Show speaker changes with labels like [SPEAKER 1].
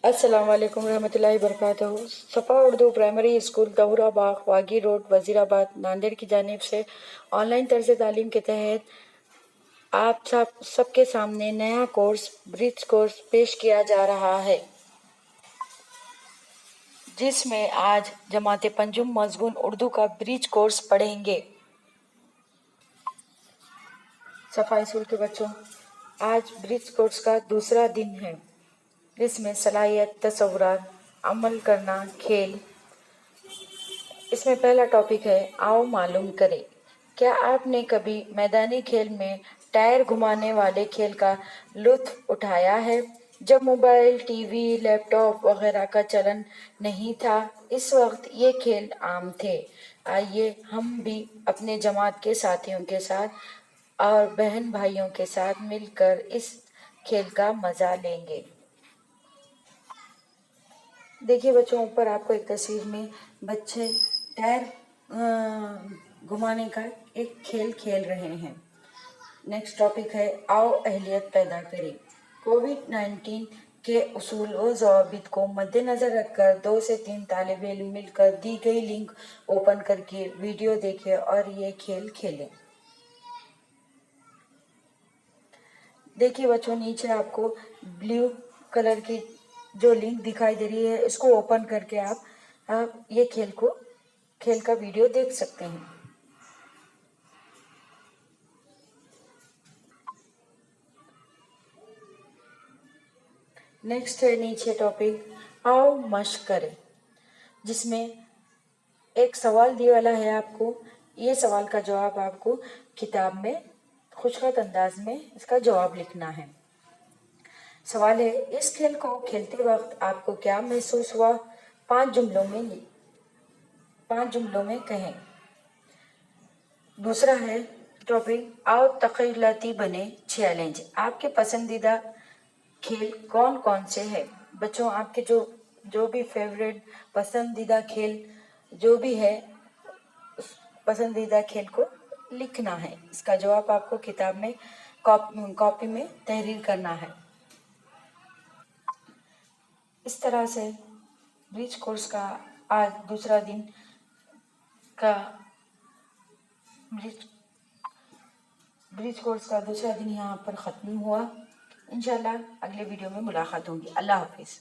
[SPEAKER 1] السلام علیکم ورحمۃ اللہ وبرکاتہ۔ صفا اردو پرائمری اسکول دورہ باغ واگی روڈ وزیر آباد ناندیڑ کی جانب سے آن لائن طرز تعلیم کے تحت آپ سب کے سامنے نیا کورس برج کورس پیش کیا جا رہا ہے، جس میں آج جماعت پنجم مضمون اردو کا برج کورس پڑھیں گے۔ صفا اسکول کے بچوں، آج برج کورس کا دوسرا دن ہے، جس میں صلاحیت، تصورات، عمل کرنا، کھیل۔ اس میں پہلا ٹاپک ہے آؤ معلوم کریں۔ کیا آپ نے کبھی میدانی کھیل میں ٹائر گھمانے والے کھیل کا لطف اٹھایا ہے؟ جب موبائل، ٹی وی، لیپ ٹاپ وغیرہ کا چلن نہیں تھا، اس وقت یہ کھیل عام تھے۔ آئیے ہم بھی اپنے جماعت کے ساتھیوں کے ساتھ اور بہن بھائیوں کے ساتھ مل کر اس کھیل کا مزہ لیں گے۔ دیکھیے بچوں، اوپر آپ کو ایک تصویر میں بچے ٹائر گھمانے کا ایک کھیل کھیل رہے ہیں۔ نیکسٹ ٹاپک ہے آؤ اہلیت پیدا کریں۔ کووڈ-19 کے اصول و ضوابط کو مد نظر رکھ کر 2 سے 3 طالب علم مل کر دی گئی لنک اوپن کر کے ویڈیو دیکھیں اور یہ کھیل کھیلیں۔ دیکھیے بچوں، نیچے آپ کو بلیو کلر کی جو لنک دکھائی دے رہی ہے، اس کو اوپن کر کے آپ یہ کھیل کا ویڈیو دیکھ سکتے ہیں۔ نیکسٹ ہے نیچے ٹاپک آؤ مشق کریں، جس میں ایک سوال دیا والا ہے آپ کو۔ یہ سوال کا جواب آپ کو کتاب میں خوشخط انداز میں اس کا جواب لکھنا ہے۔ سوال ہے اس کھیل کو کھیلتے وقت آپ کو کیا محسوس ہوا؟ 5 جملوں میں کہیں۔ دوسرا ہے ٹاپک آؤ تخیلاتی بنے چیلنج، آپ کے پسندیدہ کھیل کون کون سے ہیں؟ بچوں، آپ کے جو بھی فیوریٹ پسندیدہ کھیل جو بھی ہے، اس پسندیدہ کھیل کو لکھنا ہے۔ اس کا جواب آپ کو کتاب میں کاپی میں تحریر کرنا ہے۔ اس طرح سے برج کورس کا آج دوسرا دن کا برج کورس کا دوسرا دن یہاں پر ختم ہوا۔ انشاءاللہ اگلے ویڈیو میں ملاقات ہوگی۔ اللہ حافظ۔